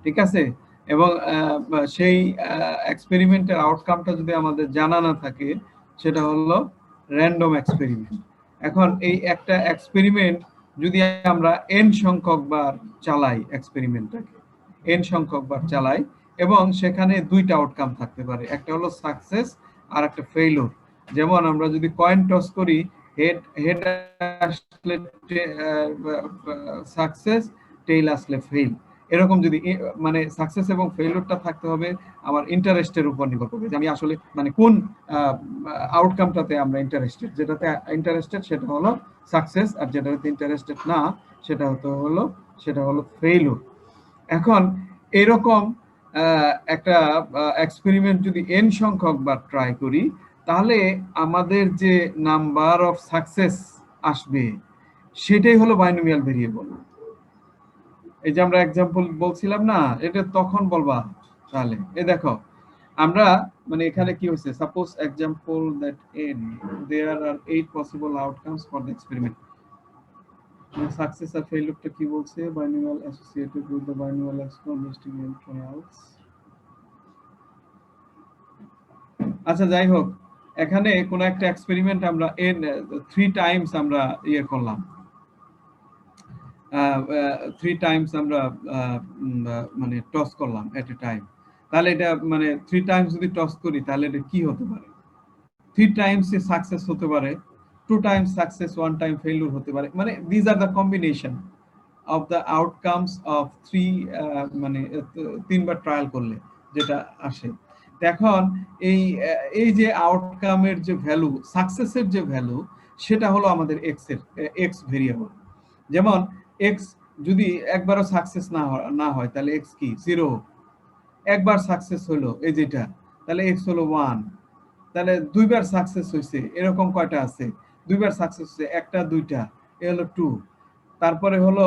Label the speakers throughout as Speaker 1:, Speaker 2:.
Speaker 1: ঠিক আছে? এবং সেই এক্সপেরিমেন্টের আউটকামটা যদি আমাদের জানা না থাকে, সেটা হলো র্যান্ডম এক্সপেরিমেন্ট। এখন এই একটা এক্সপেরিমেন্ট যদি আমরা n সংখ্যক বার চালাই, এক্সপেরিমেন্টটাকে n সংখ্যক বার চালাই, এবং সেখানে দুইটা আউটকাম থাকতে পারে, একটা হলো সাকসেস আর একটা ফেইলিউর। যেমন আমরা যদি কয়েন টস করি, হেড হেড আসলে সাকসেস, টেইল আসলে ফেইল, এরকম যদি মানে সাকসেস এবং ফেইলিউরটা থাকতে হবে আমার ইন্টারেস্টের উপর নির্ভর করবে, যে আমি আসলে মানে কোন আউটকামটাতে আমরা ইন্টারেস্টেড। যেটাতে ইন্টারেস্টেড সেটা হলো সাকসেস, আর যেটাতে ইন্টারেস্টেড না সেটা হলো ফেইলিউর। এখন এরকম একটা এক্সপেরিমেন্ট যদি n সংখ্যক বার ট্রাই করি, তাহলে আমাদের যে নাম্বার অফ সাকসেস আসবে সেটাই হলো বাইনোমিয়াল ভেরিয়েবল। এই যে আমরা এক্সাম্পল বলছিলাম না, এটা তখন বলবা। তাহলে এই দেখো, আমরা মানে এখানে কি হয়েছে, suppose example that n there are 8 possible outcomes for the experiment. Success আর ফেইলিউরটা কি বলছে, binomial associated with the binomial exponential trials. আচ্ছা, যাই হোক, এখানে কোন একটা এক্সপেরিমেন্ট আমরা n 3 টাইমস আমরা ইয়ে করলাম, 3 টাইমস আমরা মানে টস করলাম এট এ টাইম। তাহলে এটা মানে 3 টাইমস যদি টস করি, তাহলে এটা কি হতে পারে? 3 টাইমস সাকসেস হতে পারে, 2 টাইমস সাকসেস, 1 টাইম ফেইলিউর হতে পারে। মানে this are the combination of the outcomes of 3, মানে 3 বার ট্রায়াল করলে যেটা আসে। এখন এই যে আউটকামের যে ভ্যালু, সাকসেসের যে ভ্যালু, সেটা হলো আমাদের এক্স ভেরিয়েবল। যেমন এক্স যদি একবারও সাকসেস না হয় তাহলে এক্স কি, 0। একবার সাকসেস হলো এই যেটা, তাহলে এক্স হলো 1। তাহলে দুইবার সাকসেস হয়েছে, এরকম কয়টা আছে? দুইবার সাকসেস হয়েছে, একটা দুইটা, এ হলো 2। তারপরে হলো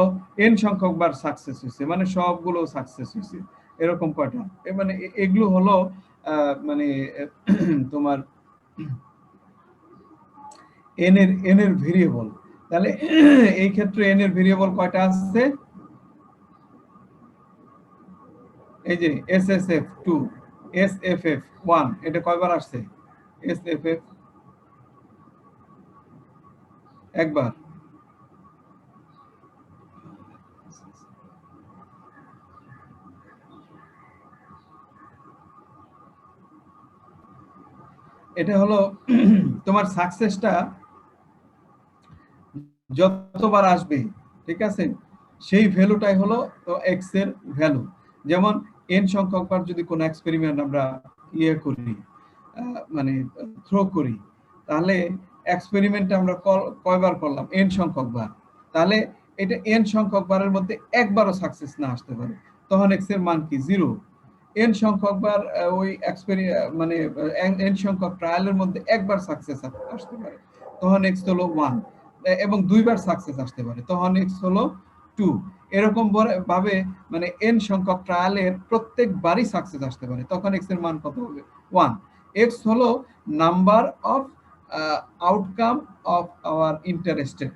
Speaker 1: n সংখ্যক বার সাকসেস হয়েছে, মানে সবগুলো সাকসেস হয়েছে, এরকম কয়টা? মানে এগুলো হলো মানে তোমার n এর ভেরিয়েবল। তাহলে এই ক্ষেত্রে n এর ভেরিয়েবল কয়টা আছে? এই যে SSF 2, SFF 1, এটা কয়বার আসছে? SFF একবার। এটা হলো তোমার সাকসেসটা যতবার আসবে, ঠিক আছে, সেই ভ্যালুটাই হলো তো এক্স এর ভ্যালু। যেমন n সংখ্যক বার যদি কোনো এক্সপেরিমেন্ট আমরা ইয়ে করি, মানে থ্রো করি, তাহলে এক্সপেরিমেন্টটা আমরা কয়বার করলাম? n সংখ্যক বার। তাহলে এটা n সংখ্যক বারের মধ্যে একবারও সাকসেস না আসতে পারে, তখন এক্স এর মান কি, 0। n সংখ্যক বার ওই মানে n সংখ্যক ট্রায়ালের মধ্যে একবার সাকসেস আসতে পারে, তখন এক্স হলো 1। এবং দুইবার সাকসেস আসতে পারে, তখন এক্স হলো 2। এরকম ভাবে মানে n সংখ্যক ট্রায়ালের প্রত্যেকবারই সাকসেস আসতে পারে, তখন এক্স এর মান কত হবে? 1। এক্স হলো number of outcome of our interested,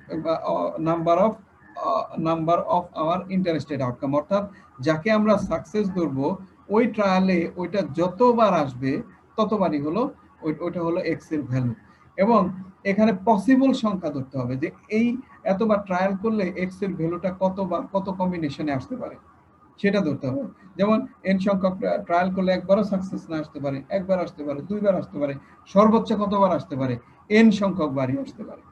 Speaker 1: number of our interested outcome, অর্থাৎ যাকে আমরা সাকসেস ধরবো ওই ট্রায়ালে ওইটা যতবার আসবে ততবারই হলো ওইটা হলো এক্স এর ভ্যালু। এবং এখানে পসিবল সংখ্যা ধরতে হবে, যে এই এতবার ট্রায়াল করলে এক্স এর ভ্যালুটা কতবার কত কম্বিনেশনে আসতে পারে সেটা ধরতে হবে। যেমন n সংখ্যক ট্রায়াল করলে একবারও সাকসেস না আসতে পারে, একবার আসতে পারে, দুইবার আসতে পারে, সর্বোচ্চ কতবার আসতে পারে? n সংখ্যক বারই আসতে পারে।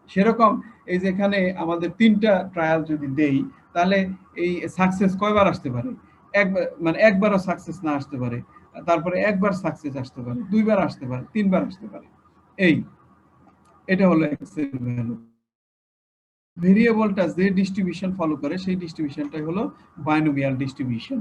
Speaker 1: সেরকম এই যে এখানে আমাদের 3টা ট্রায়াল যদি দেই, তাহলে এই সাকসেস কয়বার আসতে পারে? একবার, মানে একবারও সাকসেস না আসতে পারে, তারপরে একবার সাকসেস আসতে পারে, দুইবার আসতে পারে, তিনবার আসতে পারে। এটা হলো এক্স এর ভ্যালু। ভেরিয়েবলটা যে ডিস্ট্রিবিউশন ফলো করে সেই ডিস্ট্রিবিউশনটাই হলো বাইনোমিয়াল ডিস্ট্রিবিউশন।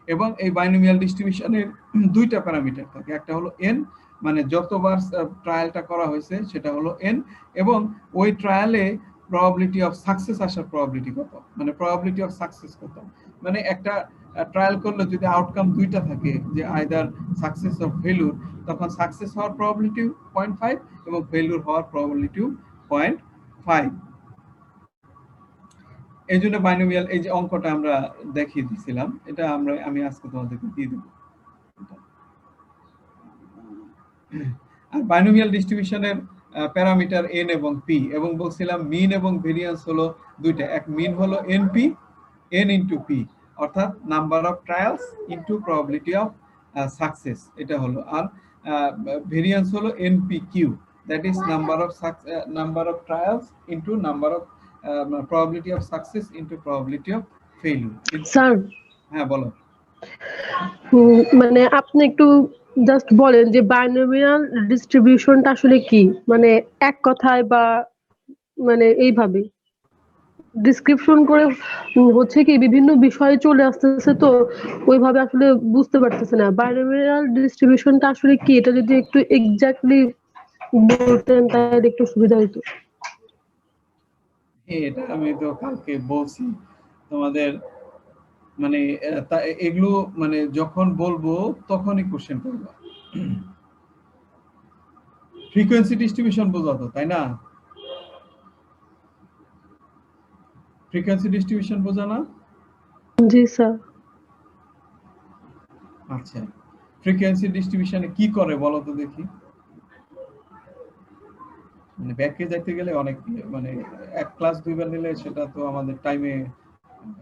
Speaker 1: এবং এই বাইনোমিয়াল ডিস্ট্রিবিউশনের দুইটা প্যারামিটার থাকে, একটা হলো n, মানে যতবার ট্রায়ালটা করা হয়েছে সেটা হলো n, এবং ওই ট্রায়ালে প্রবাবিলিটি অফ সাকসেস আসার প্রবাবিলিটি কত, মানে প্রবাবিলিটি অফ সাকসেস কত। মানে একটা ট্রায়াল করলে যদি আউটকাম দুইটা থাকে, যে আইদার সাকসেস অর ফেলিউর, তখন সাকসেস হওয়ার প্রবাবিলিটি 0.5 এবং ফেলিউর হওয়ার প্রবাবিলিটি 0.5। এই জন্য বাইনোমিয়াল এই যে অঙ্কটা আমরা দেখিয়ে দিয়েছিলাম, এটা আমি আজকে তোমাদেরকে দিয়ে দেবো। আর বাইনোমিয়াল ডিস্ট্রিবিউশনের প্যারামিটার n এবং p, এবং বলছিলাম মিন এবং ভেরিয়েন্স হলো দুইটা, এক মিন হলো np, n ইনটু p, অর্থাৎ number of trials into probability of success, এটা হলো। আর ভেরিয়েন্স হলো npq, that is number of trials into number of probability of success into probability of failure.
Speaker 2: Sir,
Speaker 1: হ্যাঁ বলো।
Speaker 2: মানে আপনি একটু জাস্ট বলেন যে বাইনোমিয়াল ডিস্ট্রিবিউশনটা আসলে কি, মানে এক কথায় বা মানে এইভাবে ডিসক্রিপশন করে হচ্ছে কি বিভিন্ন বিষয়ে চলে আসতেছে, তো ওইভাবে আসলে বুঝতে পারতেছে না বাইনোমিয়াল ডিস্ট্রিবিউশনটা আসলে কি। এটা যদি একটু এক্স্যাক্টলি বলতেন তাহলে একটু সুবিধা হতো।
Speaker 1: এটা আমি তো কালকে বলছি তোমাদের, মানে এগুলো মানে যখন বলবো তখনই কোশ্চেন করবো। ফ্রিকোয়েন্সি ডিস্ট্রিবিউশন বোঝা তো, তাই না? ফ্রিকোয়েন্সি ডিস্ট্রিবিউশন বোঝা না?
Speaker 2: জি স্যার।
Speaker 1: আচ্ছা, ফ্রিকোয়েন্সি ডিস্ট্রিবিউশনে কি করে বলো তো দেখি। মানে ব্যাকে যাইতে গেলে অনেক, মানে এক ক্লাস দুইবার নিলে সেটা তো আমাদের টাইমে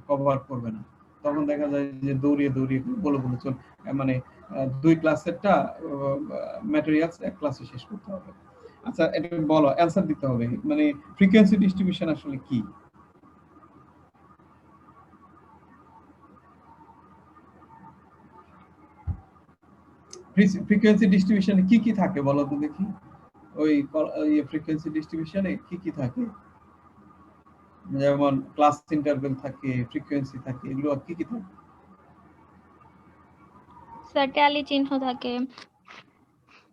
Speaker 1: কভার করবে না, তখন দেখা যায় যে দৌড়িয়ে দৌড়িয়ে বলে চল, মানে দুই ক্লাসেরটা ম্যাটেরিয়ালস এক ক্লাসে শেষ করতে হবে। আচ্ছা, এটা বলো, অ্যানসার দিতে হবে, মানে ফ্রিকোয়েন্সি ডিস্ট্রিবিউশন আসলে কি? ফ্রিকোয়েন্সি ডিস্ট্রিবিউশনে কি কি থাকে বলো তো দেখি, ওই ফ্রিকোয়েন্সি ডিস্ট্রিবিউশনে কি কি থাকে? যেমন ক্লাস ইন্টারভেল থাকে, ফ্রিকোয়েন্সি থাকে, এগুলো কি কি থাকে?
Speaker 3: স্যার ট্যালি চিহ্ন থাকে।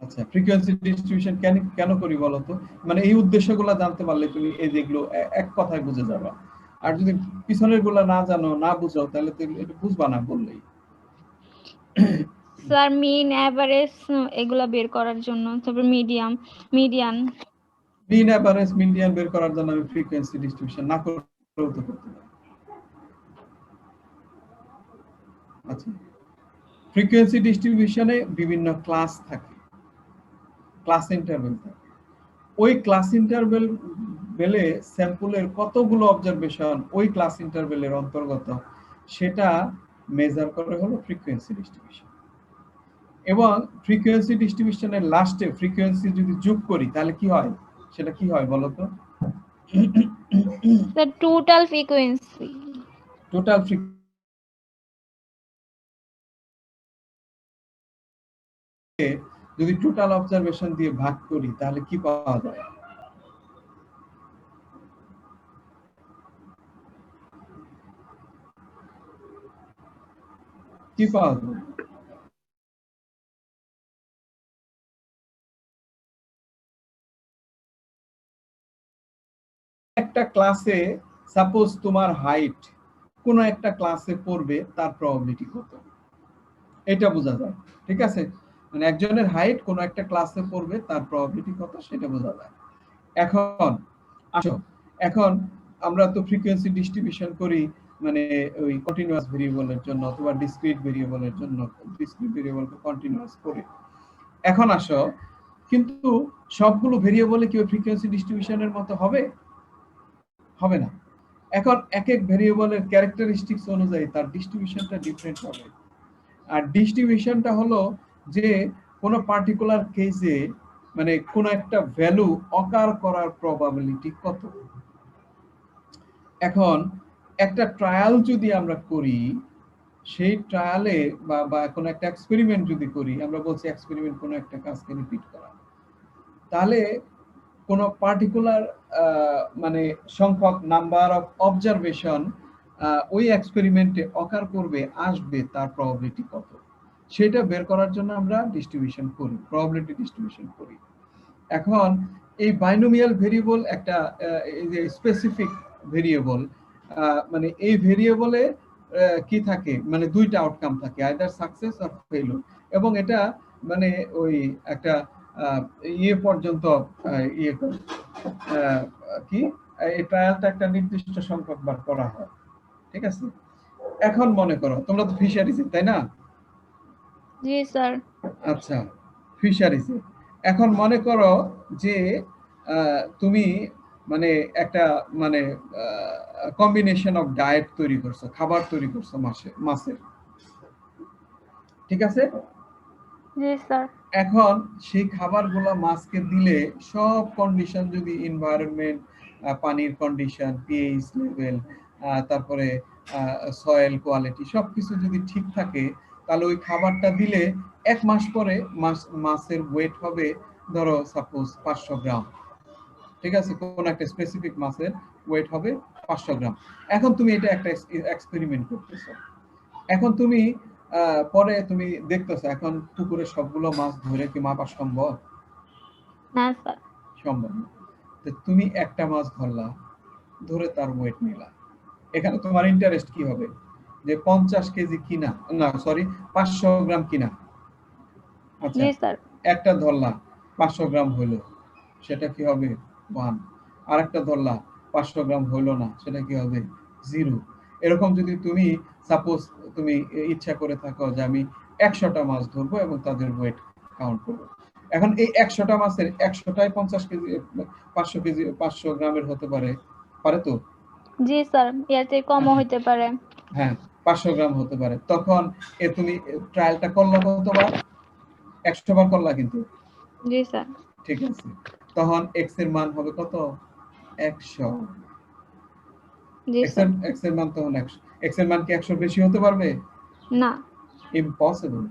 Speaker 1: আচ্ছা, ফ্রিকোয়েন্সি ডিস্ট্রিবিউশন কেন করি বলো তো? মানে এই উদ্দেশ্যগুলো জানতে পারলে তুমি এই যেগুলো এক কথায় বুঝে যাবে। আর যদি পিছনের গুলা না জানো, না বুঝো, তাহলে তো এটা বুঝবা না বললেই।
Speaker 3: স্যার মিন, এভারেজ এগুলা বের করার জন্য, তারপর মিডিয়ান।
Speaker 1: মিন, এভারেজ, মিডিয়ান বের করার জন্য আমি ফ্রিকোয়েন্সি ডিস্ট্রিবিউশন না করেও তো করতে পারি। আচ্ছা, ফ্রিকোয়েন্সি ডিস্ট্রিবিউশনে বিভিন্ন ক্লাস থাকে, ক্লাস ইন্টারভেল থাকে। ওই ক্লাস ইন্টারভেল বেলে স্যাম্পলের কতগুলো অবজারভেশন ওই ক্লাস ইন্টারভেলের অন্তর্গত, সেটা মেজার করে হলো ফ্রিকোয়েন্সি ডিস্ট্রিবিউশন। এবং ফ্রিকোয়েন্সি ডিস্ট্রিবিউশনের লাস্টে ফ্রিকোয়েন্সি যদি যোগ করি তাহলে কি হয়, সেটা কি হয় বলো তো?
Speaker 3: Sir total frequency.
Speaker 1: টোটাল যদি টোটাল অবজারভেশন দিয়ে ভাগ করি তাহলে কি পাওয়া যায়? কি পাওয়া যায়? একটা ক্লাসে সাপোজ তোমার হাইট কোন একটা ক্লাসে পড়বে, তার প্রবাবিলিটি কত, এটা বোঝা যায়। ঠিক আছে, মানে একজনের হাইট কোন একটা ক্লাসে পড়বে, তার প্রবাবিলিটি কত সেটা বোঝা যায়। এখন আসো, এখন আমরা তো ফ্রিকোয়েন্সি ডিস্ট্রিবিউশন করি মানে ওই কন্টিনিউয়াস ভেরিয়েবলের জন্য অথবা ডিসক্রিট ভেরিয়েবলের জন্য, ডিসক্রিট ভেরিয়েবলকে কন্টিনিউয়াস করে। এখন আসো, কিন্তু সবগুলো ভেরিয়েবলে কি ফ্রিকোয়েন্সি ডিস্ট্রিবিউশনের মতো হবে? হবে না। এখন এক এক ভেরিয়েবলের ক্যারেক্টারিস্টিক্স অনুযায়ী তার ডিস্ট্রিবিউশনটা ডিফারেন্ট হবে। আর ডিস্ট্রিবিউশনটা হলো যে কোনো পার্টিকুলার কেসে মানে কোন একটা ভ্যালু অকার করার প্রবাবিলিটি কত। এখন একটা ট্রায়াল যদি আমরা করি, সেই ট্রায়ালে বা কোনো একটা এক্সপেরিমেন্ট যদি করি, আমরা বলছি এক্সপেরিমেন্ট কোনো একটা কাজকে রিপিট করা, তাহলে কোনো পার্টিকুলার মানে সংখ্যক নাম্বার অফ অবজারভেশন ওই এক্সপেরিমেন্টে অকার করবে, আসবে, তার প্রবাবিলিটি কত, সেটা বের করার জন্য আমরা ডিস্ট্রিবিউশন করি, প্রবাবিলিটি ডিস্ট্রিবিউশন করি। এখন এই বাইনোমিয়াল ভেরিয়েবল একটা স্পেসিফিক ভেরিয়েবল, মানে এই ভেরিয়েবলে কি থাকে, মানে দুইটা আউটকাম থাকে, আইদার সাকসেস অর ফেইলিউর, এবং এটা মানে ওই একটা ইয়ে পর্যন্ত ইয়ে কি এই ট্রায়ালটা একটা নির্দিষ্ট সংখ্যক বার করা হয়, ঠিক আছে? এখন মনে করো তোমরা তো ফিশারিজে, তাই না?
Speaker 3: জি স্যার।
Speaker 1: আচ্ছা, ফিশারিজে এখন মনে করো যে তুমি মানে একটা মানে কম্বিনেশন অফ ডায়েট তৈরি করছো, খাবার তৈরি করছো মাছের, ঠিক আছে?
Speaker 3: জি স্যার।
Speaker 1: এখন সেই খাবারগুলো মাছকে দিলে সব কন্ডিশন যদি এনভায়রনমেন্ট, পানির কন্ডিশন, পিএইচ লেভেল, তারপরে সয়েল কোয়ালিটি সবকিছু যদি ঠিক থাকে, তাহলে ওই খাবারটা দিলে 1 মাস পরে মাছের ওয়েট হবে ধরো সাপোজ 500 গ্রাম, ঠিক আছে? কোন একটা স্পেসিফিক মাছের ওয়েট হবে 500 গ্রাম। এখন তুমি এটা একটা এক্সপেরিমেন্ট করতেছো। এখন তুমি পরে তুমি দেখতেছো এখন পুকুরে সবগুলো মাছ ধরে কি মাপা সম্ভব?
Speaker 3: না স্যার।
Speaker 1: সম্ভব না। তো তুমি একটা মাছ ধরলা, ধরে তার ওয়েট নিলা। এখানে তোমার ইন্টারেস্ট কি হবে? যে 50 কেজি কিনা, না সরি 500 গ্রাম কিনা। আচ্ছা,
Speaker 3: জি স্যার।
Speaker 1: একটা ধরলা 500 গ্রাম হইলো, সেটা কি হবে 1। আরেকটা ধরলা 500 গ্রাম হইলো না, সেটা কি হবে 0। এরকম যদি তুমি সাপোজ তুমি ইচ্ছা করে থাকো যে আমি 100টা মাছ ধরবো এবং তাদের ওয়েট কাউন্ট করবো। এখন এই 100টা মাছের 100টাই 50 কেজি 500 কেজি 500 গ্রামের হতে পারে, পারে তো?
Speaker 3: জি স্যার, এর থেকে কমও হইতে পারে।
Speaker 1: হ্যাঁ, 500 গ্রাম হতে পারে। তখন তুমি ট্রায়ালটা করলা কতবার? 100 বার করলা কিন্তু।
Speaker 3: জি স্যার।
Speaker 1: ঠিক আছে, তখন এক্স এর মান হবে কত? 100।
Speaker 3: জি
Speaker 1: এক্স
Speaker 3: স্যার।
Speaker 1: এর মান তখন 100। এক্স এর মান কি 100 বেশি হতে পারবে?
Speaker 3: না
Speaker 1: ইম্পসিবল।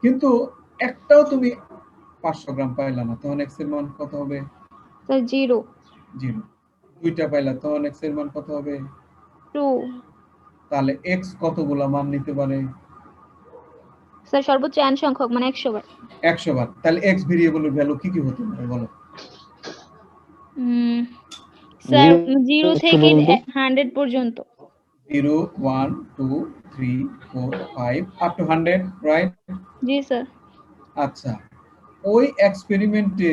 Speaker 1: কিন্তু একটাও তুমি 500 গ্রাম পাইলা না, তখন এক্স এর মান কত হবে?
Speaker 3: স্যার, 0
Speaker 1: 0। দুইটা পাইলা, তখন এক্স এর মান কত হবে?
Speaker 3: 2
Speaker 1: তাহলে এক্স কতগুলা মান নিতে পারে?
Speaker 3: স্যার, সর্বোচ্চ n সংখ্যক মানে 100 বার।
Speaker 1: 100 বার। তাহলে এক্স ভেরিয়েবলের ভ্যালু কি কি হতে পারে বলো?
Speaker 3: স্যার, 0
Speaker 4: একটু
Speaker 3: থেকে
Speaker 4: বলুন তো।
Speaker 3: 100 পর্যন্ত।
Speaker 1: 0 1 2 3 4 5 up to 100, right?
Speaker 3: G sir.
Speaker 1: আচ্ছা, ওই এক্সপেরিমেন্টে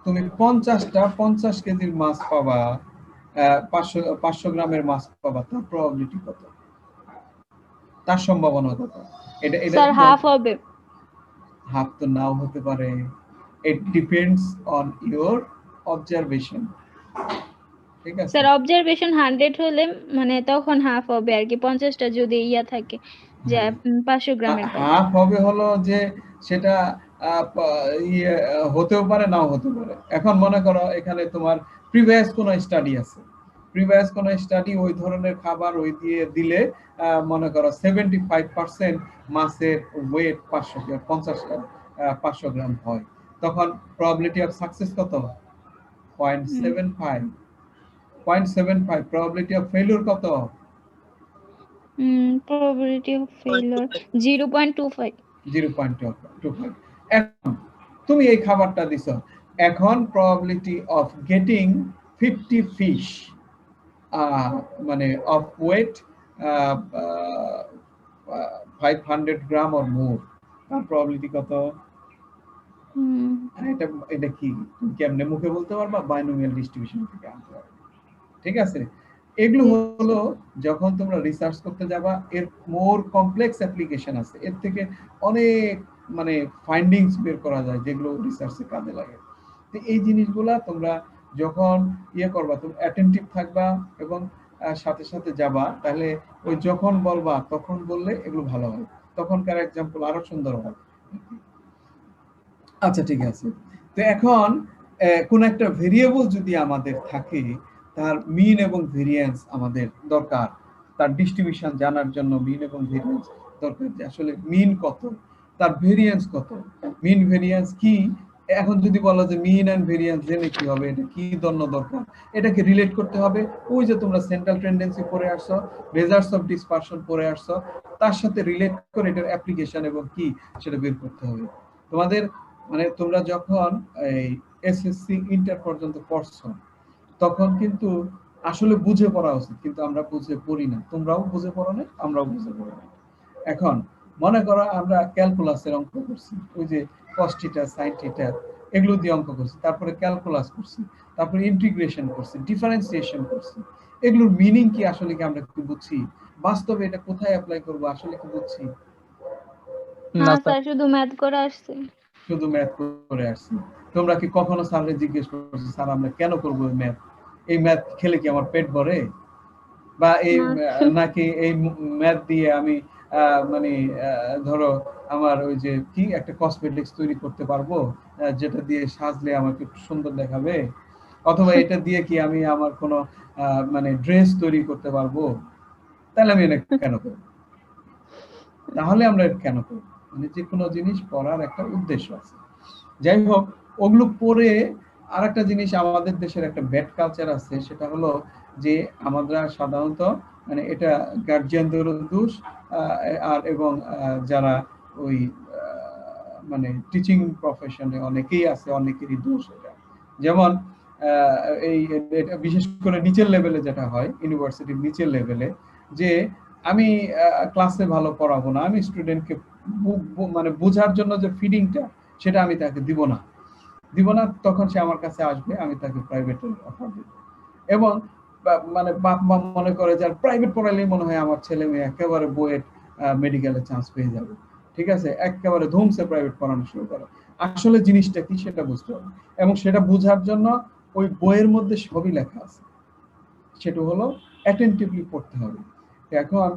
Speaker 1: তুমি 50টা 50 কেজির মাছ পাবা, 500 গ্রামের মাছ পাবা, তার প্রবাবিলিটি কত? তার সম্ভাবনা কত? এটা এটা
Speaker 3: স্যার, হাফ হবে।
Speaker 1: হাফ তো নাও হতে পারে। It depends on your observation, ঠিক আছে?
Speaker 3: স্যার, অবজারভেশন 100 হলে মানে তখন হাফ হবে আর কি, 50টা যদি ইয়া থাকে যে 500 গ্রামের পাই।
Speaker 1: হাফ হবে হলো যে সেটা ইয়ে হতেও পারে নাও হতে পারে। এখন মনে করো এখানে তোমার প্রিভিয়াস কোনো স্টাডি আছে, প্রিভিয়াস কোনো স্টাডি ওই ধরনের খাবার ওই দিয়ে দিলে মনে করো 75% মাছের ওয়েট 500 গ্রাম হয়, তখন প্রবাবিলিটি অফ সাকসেস কত? 0.75। 0.75 প্রবাবিলিটি অফ ফেলিউর কত?
Speaker 3: Probability of failure 0.25।
Speaker 1: 0.25। এখন তুমি এই খাবারটা দিছো, এখন প্রবাবিলিটি অফ গেটিং 50 ফিশ মানে of weight 500 gram or more, তার প্রবাবিলিটি কত? এটা এটা কি তুমি কেমনে মুখে বলতে পারবা? বাইনোমিয়াল ডিস্ট্রিবিউশন থেকে আনতে পারবে, ঠিক আছে? এগুলো হলো যখন তোমরা রিসার্চ করতে যাবা, এর মোর কমপ্লেক্স অ্যাপ্লিকেশন আছে, এর থেকে অনেক মানে ফাইন্ডিংস বের করা যায় যেগুলো রিসার্চে কাজে লাগে। তো এই জিনিসগুলা তোমরা যখন ইয়ে করবা, তুমি অ্যাটেনটিভ থাকবা এবং সাথে সাথে যাবা, তাহলে ওই যখন বলবা তখন বললে এগুলো ভালো হয়, তখনকার এক্সাম্পল আরো সুন্দর হয়। আচ্ছা, ঠিক আছে। তো এখন কোন একটা ভেরিয়েবল যদি আমাদের থাকে, তার মিন এবং ভেরিয়েন্স আমাদের দরকার, তার ডিস্ট্রিবিউশন জানার জন্য মিন এবং ভেরিয়েন্স দরকার, যে আসলে মিন কত, তার ভেরিয়েন্স কত, মিন ভেরিয়েন্স কি। এখন যদি বলো যে মিন এন্ড ভেরিয়েন্স জেনে কি হবে, এটা কি জন্য দরকার, এটাকে রিলেট করতে হবে ওই যে তোমরা সেন্ট্রাল টেন্ডেন্সি পড়ে আসছো, মেজার্স অফ ডিসপারশন পড়ে আসছো, তার সাথে রিলেট করে এটার অ্যাপ্লিকেশন এবং কি সেটা বের করতে হবে। তোমাদের মানে তোমরা যখন এই এসএসসি ইন্টার পর্যন্ত পড়ছো, তখন কিন্তু আসলে বুঝে পড়া উচিত, কিন্তু আমরা বুঝে পড়ি না। তোমরাও বুঝে পড়ো না, আমরাও বুঝে পড়ি না। এখন মনে করো আমরা ক্যালকুলাসের অঙ্ক করছি, ওই যে cos θ sin θ এগুলো দিয়ে অঙ্ক করছি, তারপরে ক্যালকুলাস করছি, তারপরে ইন্টিগ্রেশন করছি, ডিফারেন্সিয়েশন করছি। এগুলোর মিনিং কি আসলে কি আমরা কি বুঝছি? বাস্তবে এটা কোথায় অ্যাপ্লাই করব আসলে কি বুঝছি?
Speaker 3: না স্যার, শুধু ম্যাথ করে আসছে।
Speaker 1: শুধু ম্যাথ করে আসছি। তোমরা কি কখনো স্যারকে জিজ্ঞেস করছো স্যার আমরা কেন করবো ম্যাথ? এই ম্যাথ খেলে কি আমার পেট ভরে? বা এই
Speaker 3: না
Speaker 1: নাকি এই ম্যাথ দিয়ে আমি মানে ধরো আমার ওই যে কি একটা কসমেটিক্স তৈরি করতে পারবো, যেটা দিয়ে সাজলে আমাকে একটু সুন্দর দেখাবে, অথবা এটা দিয়ে কি আমি আমার কোনো মানে ড্রেস তৈরি করতে পারবো? তাহলে আমি এটা কেন করবো? তাহলে আমরা এটা কেন করবো? মানে যে কোনো জিনিস পড়ার একটা উদ্দেশ্য আছে। যাই হোক, ওগুলো পড়ে আরেকটা জিনিস, আমাদের দেশের একটা ব্যাড কালচার আছে, সেটা হলো যে আমরা সাধারণত মানে এটা গার্জিয়ানদেরও দোষ, আর এবং যারা ওই মানে টিচিং প্রফেশনে অনেকেই আছে, অনেকেরই দোষ এটা। যেমন এই এটা বিশেষ করে নিচের লেভেলে যেটা হয়, ইউনিভার্সিটির নিচের লেভেলে, যে আমি ক্লাসে ভালো পড়াবো না, আমি স্টুডেন্টকে মানে বোঝার জন্য যে ফিডিংটা, সেটা আমি তাকে দিব না, তখন সে আমার কাছে আসবে, আমি তাকে প্রাইভেটের অফার দিব। এবং মানে বাপ মা মনে করে যে প্রাইভেট পড়ালেই মনে হয় আমার ছেলে মেয়ে একেবারে বুয়েট মেডিকেলে চান্স পেয়ে যাবে, ঠিক আছে, একেবারে ধুমসে প্রাইভেট পড়ানো শুরু করে। আসলে জিনিসটা কি সেটা বুঝতে হবে, এবং সেটা বোঝার জন্য ওই বইয়ের মধ্যে সবই লেখা আছে, সেটা হলো অ্যাটেন্টিভলি পড়তে হবে। এখন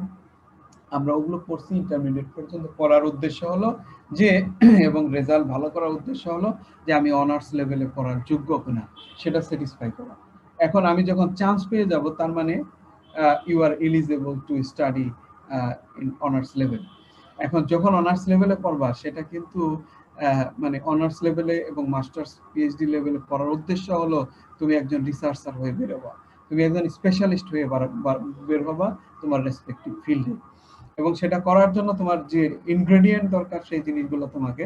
Speaker 1: আমরা ওগুলো পড়ছি ইন্টারমিডিয়েট পর্যন্ত, পড়ার উদ্দেশ্য হলো যে এবং রেজাল্ট ভালো করার উদ্দেশ্য হলো যে আমি অনার্স লেভেলে পড়ার যোগ্য কিনা সেটা স্যাটিসফাই করা। এখন আমি যখন চান্স পেয়ে যাব, তার মানে you are eligible to study in honours level. এখন যখন অনার্স লেভেলে পড়বা, সেটা কিন্তু মানে অনার্স লেভেলে এবং মাস্টার্স পিএইচডি লেভেলে পড়ার উদ্দেশ্য হলো তুমি একজন রিসার্চার হয়ে বের হবা, তুমি একজন স্পেশালিস্ট হয়ে বের হবা তোমার রেসপেক্টিভ ফিল্ডে। এবং সেটা করার জন্য তোমার যে ইনগ্রেডিয়েন্ট দরকার, সেই জিনিসগুলো তোমাকে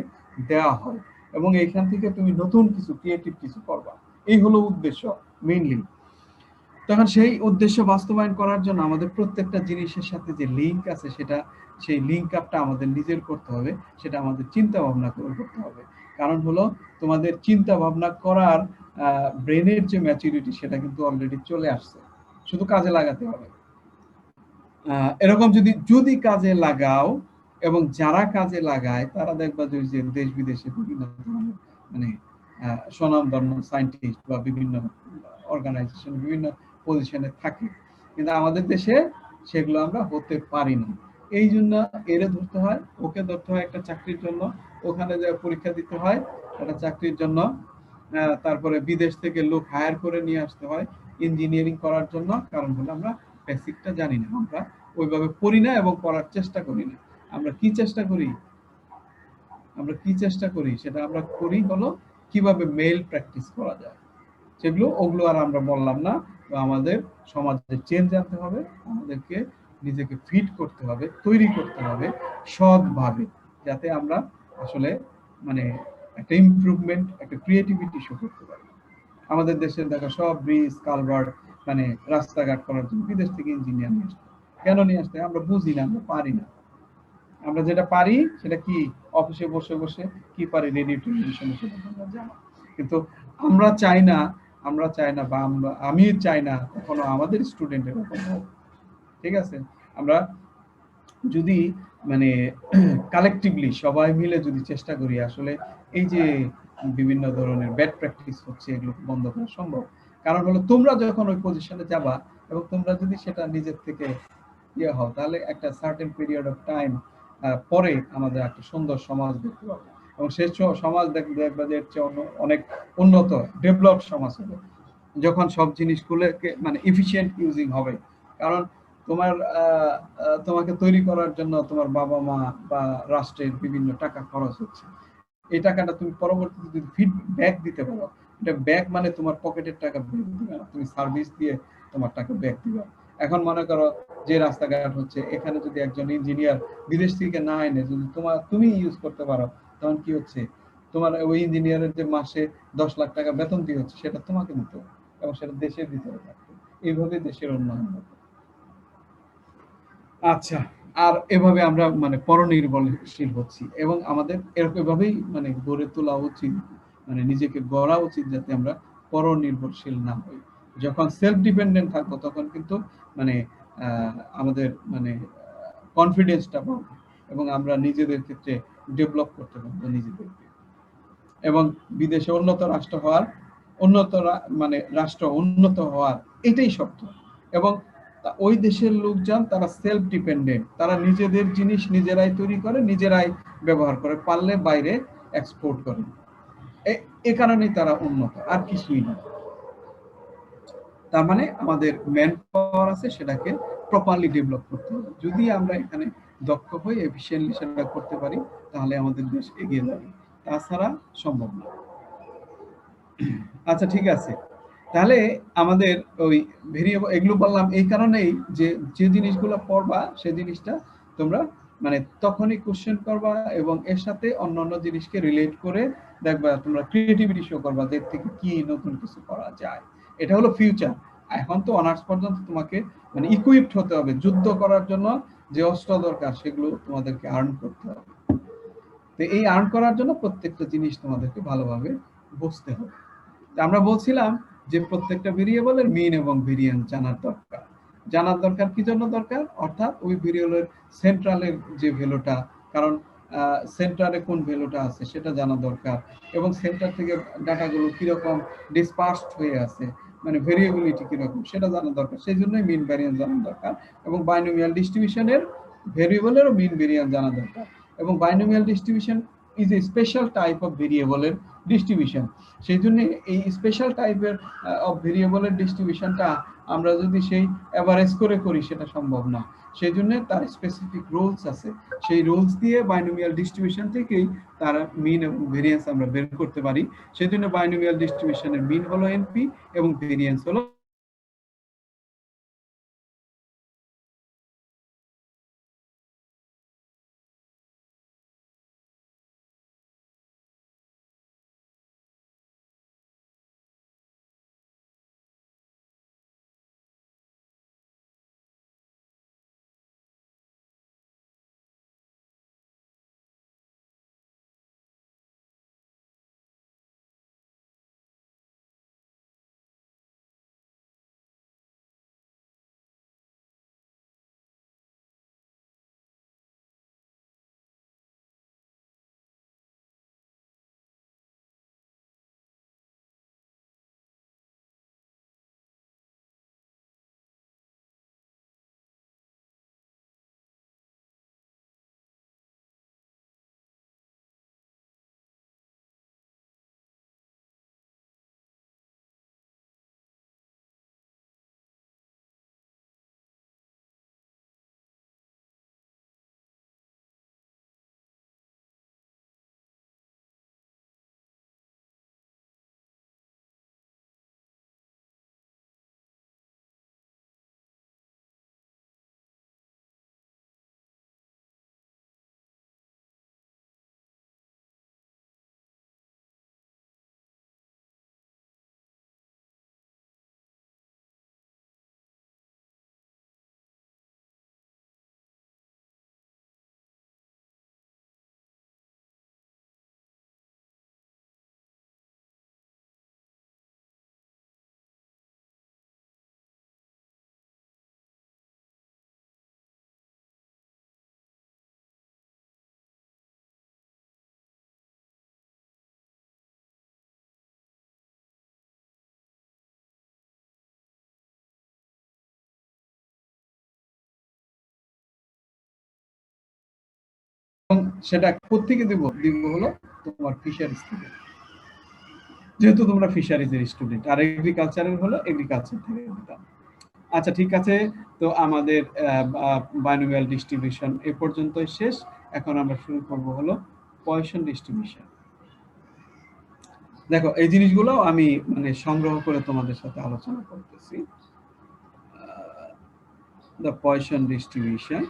Speaker 1: দেওয়া হয়, এবং এইখান থেকে তুমি নতুন কিছু ক্রিয়েটিভ কিছু করবা। এই হলো উদ্দেশ্য মেইনলি। তখন সেই উদ্দেশ্য বাস্তবায়ন করার জন্য আমাদের প্রত্যেকটা জিনিসের সাথে যে লিঙ্ক আছে, সেটা সেই লিঙ্ক আপটা আমাদের নিজের করতে হবে, সেটা আমাদের চিন্তা ভাবনা করে করতে হবে। কারণ হলো তোমাদের চিন্তা ভাবনা করার ব্রেনের যে ম্যাচুরিটি, সেটা কিন্তু অলরেডি চলে আসছে, শুধু কাজে লাগাতে হবে। এরকম যদি যদি কাজে লাগাও, এবং যারা কাজে লাগায় তারা দেখবা যে দেশ বিদেশে বিভিন্ন ধরনের মানে স্বনামধন্য সায়েন্টিস্ট বা বিভিন্ন অর্গানাইজেশন বিভিন্ন পজিশনে থাকে, কিন্তু আমাদের দেশে সেগুলো আমরা হতে পারি না। এই জন্য এরে ধরতে হয়, ওকে ধরতে হয় একটা চাকরির জন্য, ওখানে যে পরীক্ষা দিতে হয় একটা চাকরির জন্য, তারপরে বিদেশ থেকে লোক হায়ার করে নিয়ে আসতে হয় ইঞ্জিনিয়ারিং করার জন্য। কারণ হলো আমরা বেসিকটা জানি না, আমরা ওইভাবে পড়ি না এবং পড়ার চেষ্টা করি না। আমরা কি চেষ্টা করি? সেটা আমরা করি হলো কিভাবে মেইল প্র্যাকটিস করা যায়, ওগুলো আর আমরা বললাম না। তো আমাদের সমাজের চেঞ্জ আনতে হবে, আমাদেরকে নিজেকে ফিট করতে হবে, তৈরি করতে হবে সৎভাবে, যাতে আমরা আসলে মানে একটা ইমপ্রুভমেন্ট, একটা ক্রিয়েটিভিটি শো করতে পারি। আমাদের দেশের দেখা সব ব্রিজ কালভার্ট মানে রাস্তাঘাট করার জন্য বিদেশ থেকে ইঞ্জিনিয়ার নিয়ে আসতে। কেন নিয়ে আসতে? আমরা বুঝি না, আমরা পারি না। আমরা যেটা পারি সেটা কি, অফিসে বসে বসে কি পারি, রেডিও টেলিভিশনে সেটা তোমরা জানো। কিন্তু আমরা চাই না, বা আমি চাই না কখনো আমাদের স্টুডেন্টের এরকম হোক, ঠিক আছে? আমরা যদি মানে কালেকটিভলি সবাই মিলে যদি চেষ্টা করি, আসলে এই যে বিভিন্ন ধরনের ব্যাড প্র্যাকটিস হচ্ছে, এগুলো বন্ধ করা সম্ভব। কারণ হলো তোমরা যখন ওই পজিশনে যাবা, এবং তোমরা যদি সেটা নিজের থেকে ইয়ে হও, তাহলে একটা সার্টেন পিরিয়ড অফ টাইম পরে আমাদের একটা সুন্দর সমাজ দেখতে পাবো, এবং সেই সমাজ দেখবে যে অনেক উন্নত ডেভেলপ সমাজ হবে, যখন সব জিনিসগুলোকে মানে এফিশিয়েন্ট ইউজিং হবে। কারণ তোমার তোমাকে তৈরি করার জন্য তোমার বাবা মা বা রাষ্ট্রের বিভিন্ন টাকা খরচ হচ্ছে, এই টাকাটা তুমি পরবর্তীতে যদি ফিডব্যাক দিতে পারো, এটা ব্যাক মানে তোমার পকেটের টাকা ব্যাক দিবে না, তুমি সার্ভিস দিয়ে তোমার টাকা ব্যাক দিবে। এখন মনে করো যে রাস্তাঘাট হচ্ছে, এখানে যদি একজন ইঞ্জিনিয়ার বিদেশ থেকে না এনে যদি তুমি ইউজ করতে পারো, তখন কি হচ্ছে, তোমার ওই ইঞ্জিনিয়ারের যে মাসে 10 লাখ টাকা বেতন দিয়ে হচ্ছে, সেটা তোমাকে দিতে হবে, এবং সেটা দেশের ভিতরে থাকবে। এইভাবে দেশের উন্নয়ন হবে। আচ্ছা, আর এভাবে আমরা মানে পরনির্ভরশীল হচ্ছি, এবং আমাদের এরকম ভাবেই মানে গড়ে তোলা উচিত মানে নিজেকে গড়া উচিত যাতে আমরা পরনির্ভরশীল না হই। যখন সেলফ ডিপেন্ডেন্ট থাকবো তখন কিন্তু মানে আমাদের মানে কনফিডেন্সটা বাড়বে এবং আমরা নিজেদের ক্ষেত্রে ডেভেলপ করতে পারবো নিজেদেরকে। এবং বিদেশে রাষ্ট্র উন্নত হওয়ার এটাই শর্ত। এবং ওই দেশের লোকজন তারা সেলফ ডিপেন্ডেন্ট, তারা নিজেদের জিনিস নিজেরাই তৈরি করে, নিজেরাই ব্যবহার করে, পারলে বাইরে এক্সপোর্ট করে। এ কারণেই তারা উন্নত, আর কিছুই না। তার মানে আমাদের ম্যান পাওয়ার আছে, সেটাকে প্রপারলি ডেভেলপ করতে হবে। যদি আমরা এখানে দক্ষ হই, এফিশিয়েন্টলি সেটা করতে পারি, তাহলে আমাদের দেশ এগিয়ে যাবে, তাছাড়া সম্ভব না। আচ্ছা ঠিক আছে, তাহলে আমাদের ওই ভেরিয়েবল এগুলো বললাম এই কারণেই যে যে জিনিসগুলো পড়বা সে জিনিসটা তোমরা মানে তখনই কোশ্চেন করবা এবং এর সাথে অন্যান্য জিনিসকে রিলেট করে দেখবা, তোমরা ক্রিয়েটিভিটি শো করবা যে থেকে কি নতুন কিছু করা যায়। এটা হলো ফিউচার। এখন তো অনার্স পর্যন্ত তোমাকে মানে ইকুইপড হতে হবে, যুদ্ধ করার জন্য যে অস্ত্র দরকার সেগুলো তোমাদেরকে আর্ন করতে হবে। তো এই আর্ন করার জন্য প্রত্যেকটা জিনিস তোমাদেরকে ভালোভাবে বুঝতে হবে। আমরা বলছিলাম যে প্রত্যেকটা ভেরিয়েবলের মিন এবং ভেরিয়েন্স জানার দরকার। জানার দরকার কি জন্য দরকার? অর্থাৎ ওই ভেরিয়েবলের সেন্ট্রালের যে ভ্যালুটা, কারণ সেন্টারে কোন ভ্যালুটা আছে সেটা জানা দরকার, এবং সেন্টার থেকে ডাটাগুলো কিরকম ডিসপার্সড হয়ে আছে, মানে ভেরিয়েবিলিটি কিরকম সেটা জানা দরকার। সেই জন্যই মিন ভ্যারিয়েন্স জানা দরকার। এবং বাইনোমিয়াল ডিস্ট্রিবিউশনের ভেরিয়েবলেরও মিন ভেরিয়েন্স জানা দরকার। এবং binomial distribution is a special type of ভেরিয়েবলের ডিস্ট্রিবিউশন। সেই জন্য এই স্পেশাল টাইপের অফ ভেরিয়েবলের ডিস্ট্রিবিউশনটা আমরা যদি সেই এভারেজ করে করি সেটা সম্ভব না। সেই জন্য তার স্পেসিফিক রুলস আছে, সেই রুলস দিয়ে বাইনোমিয়াল ডিস্ট্রিবিউশন থেকেই তার মিন এবং ভেরিয়েন্স আমরা বের করতে পারি। সেই জন্য বাইনোমিয়াল ডিস্ট্রিবিউশনের মিন হলো এনপি এবং ভেরিয়েন্স হলো এবং সেটা কোত্থেকে দিব হলো তোমার ফিশারিজ থেকে, যেহেতু তোমরা ফিশারিজের স্টুডেন্ট, আর এগ্রিকালচারের হলো এগ্রিকালচার থেকে দিতাম। আচ্ছা ঠিক আছে, তো আমাদের বাইনোমিয়াল ডিস্ট্রিবিউশন এ পর্যন্তই শেষ। এখন আমরা শুরু করব হলো পয়সন ডিস্ট্রিবিউশন। দেখো এই জিনিসগুলো আমি মানে সংগ্রহ করে তোমাদের সাথে আলোচনা করতেছি। the Poisson distribution.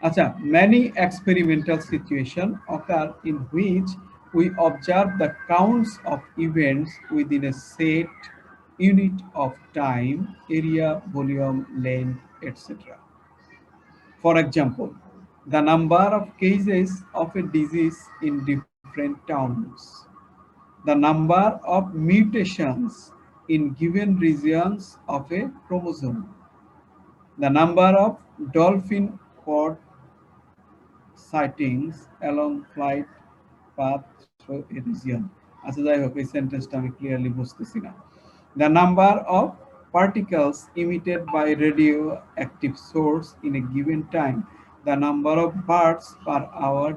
Speaker 1: আচ্ছা, many experimental situations occur in which we observe the counts of events within a set unit of time, area, volume, length, etc. For example, the number of cases of a disease in different towns. the number of mutations in given regions of a chromosome, the number of dolphin pod sightings along flight path through a region. আচ্ছা যাই হোক এই সেন্টেন্সটা আমি clearly বুঝতেছি না। The number of particles emitted by radioactive source in a given time, the number of birds per hour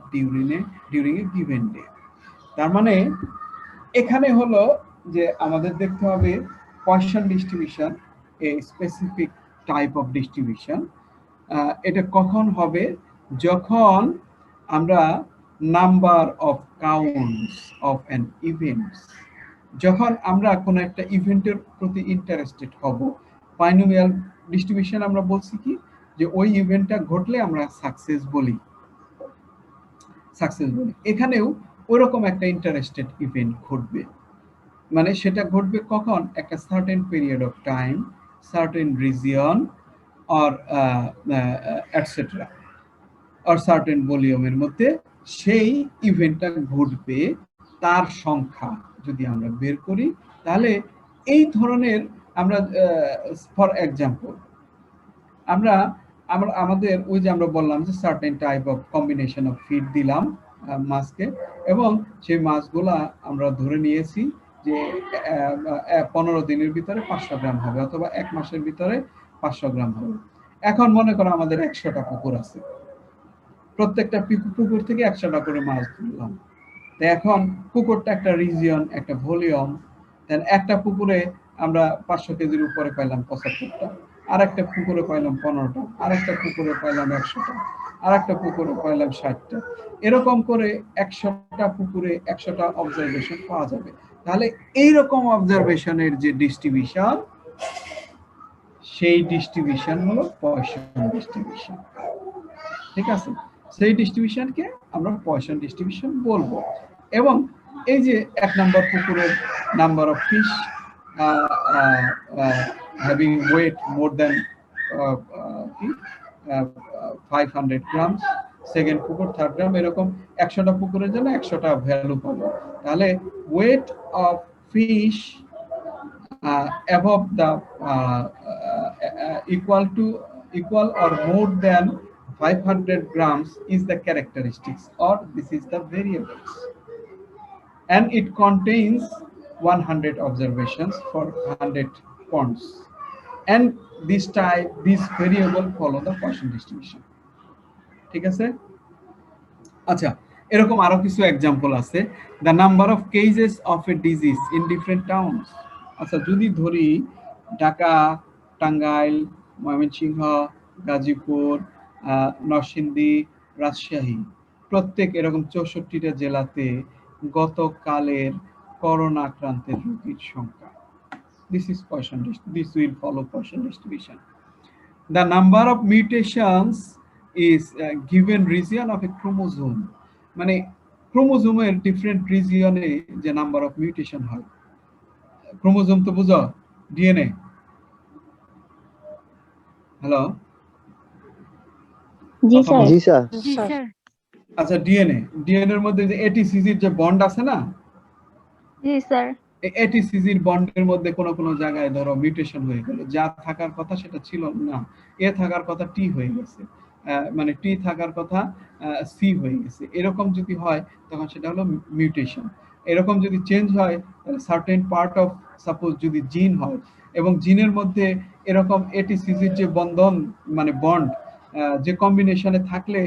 Speaker 1: during a given day. তার মানে এখানে হলো যে আমাদের দেখতে হবে poison distribution, a specific type of distribution. এটা কখন হবে? যখন আমরা number of counts of an events, যখন আমরা কোনো একটা ইভেন্টের প্রতি ইন্টারেস্টেড হব। বাইনোমিয়াল ডিস্ট্রিবিউশন আমরা বলছি কি যে ওই ইভেন্টটা ঘটলে আমরা সাকসেস বলি। এখানেও ওরকম একটা ইন্টারেস্টেড ইভেন্ট ঘটবে, মানে সেটা ঘটবে কখন? একটা certain period of time, certain region or etcetera or certain ভলিউমের মধ্যে সেই ইভেন্টটা ঘটবে। তার সংখ্যা যদি আমরা বের করি তাহলে এই ধরনের আমরা ফর এক্সাম্পল আমরা আমাদের ওই যে আমরা বললাম যে certain type of combination of feed দিলাম মাছকে, এবং সেই মাছগুলা আমরা ধরে নিয়েছি যে 15 দিনের ভিতরে 500 গ্রাম হবে অথবা 1 মাসের ভিতরে 500 গ্রাম হবে। এখন মনে করো আমাদের 100টা পুকুর আছে, প্রত্যেকটা পুকুর থেকে 100টা করে মাছ ধরলাম। তো এখন পুকুরটা একটা রিজিয়ন, একটা ভলিউম, দেন একটা পুকুরে আমরা 500 কেজির উপরে পাইলাম 75টা, আর একটা পুকুরে পাইলাম 15টা, আর একটা পুকুরে পাইলাম 100টা, আর একটা পুকুরে পাইলাম 60টা। এরকম করে 100টা পুকুরে 100টা অবজারভেশন পাওয়া যাবে। তাহলে এইরকম অবজারভেশনের যে ডিস্ট্রিবিউশন, সেই ডিস্ট্রিবিউশন হলো পয়সন ডিস্ট্রিবিউশন। ঠিক আছে, সেই ডিস্ট্রিবিউশনকে আমরা পয়সন ডিস্ট্রিবিউশন বলবো। এবং এই যে 1 নম্বর পুকুরের number of fish having weight more than 500 gram, second পুকুর 3rd গ্রাম, এরকম 100টা পুকুরের জন্য 100টা ভ্যালু পাবো। তাহলে weight of fish above the equal or more than 500 grams is the characteristics, or this is the variables, and it contains 100 observations for 100 ponds, and this variable follow the Poisson distribution. ঠিক আছে? আচ্ছা, এরকম আরো কিছু example আছে। the number of cases of a disease in different towns. আচ্ছা, যদি ধরি ঢাকা, টাঙ্গাইল, ময়মনসিংহ, গাজীপুর, নরসিংদী, রাজশাহী, প্রত্যেক এরকম 64টা জেলাতে গতকালের করোনা আক্রান্তের রোগীর সংখ্যা। This will follow Poisson distribution. The number of mutations is given region of a chromosome, মানে ক্রোমোজোমের ডিফারেন্ট রিজিয়নে যে নাম্বার অফ মিউটেশন হয়। ক্রোমোজোম তো বুঝো, ডিএনএ। হ্যালো,
Speaker 4: জি স্যার। জি স্যার।
Speaker 1: আচ্ছা, ডিএনএ এর মধ্যে যে এটিসিজির যে বন্ড আছে না,
Speaker 3: জি স্যার,
Speaker 1: এটিসিজির বন্ডের মধ্যে কোন জায়গায় ধরো মিউটেশন হয়ে গেল, যা থাকার কথা সেটা ছিল না, এ থাকার কথা টি হয়ে গেছে, মানে টি থাকার কথা সি হয়ে গেছে। এরকম যদি হয় তখন সেটা হলো মিউটেশন। এরকম যদি চেঞ্জ হয় তাহলে সার্টেন পার্ট অফ, সাপোজ যদি জিন হয় এবং জিনের মধ্যে এরকম এটিসিজির যে বন্ধন মানে বন্ড যে কম্বিনেশনে থাকলে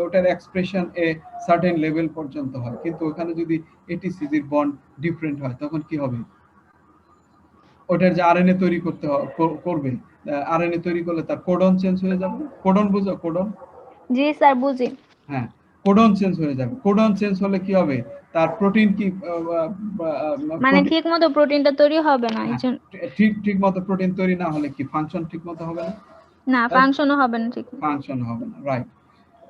Speaker 1: ওটার এক্সপ্রেশন এ সার্টেন লেভেল পর্যন্ত হয়, কিন্তু ওখানে যদি এটিসিজির বন্ড ডিফারেন্ট হয় তখন কি হবে? ওটার যে আরএনএ তৈরি করবে, আরএনএ তৈরি করলে তার কোডন চেঞ্জ হয়ে যাবে। কোডন বুঝো? কোডন?
Speaker 3: জি স্যার বুঝি।
Speaker 1: হ্যাঁ, কোডন চেঞ্জ হয়ে যাবে। কোডন চেঞ্জ হলে কি হবে? তার প্রোটিন কি
Speaker 3: মানে ঠিকমতো প্রোটিনটা তৈরি হবে না,
Speaker 1: ঠিক মতো প্রোটিন তৈরি না হলে কি ফাংশন ঠিক মতো হবে না?
Speaker 3: না, ফাংশনও হবে না, ঠিক
Speaker 1: ফাংশন হবে না, রাইট।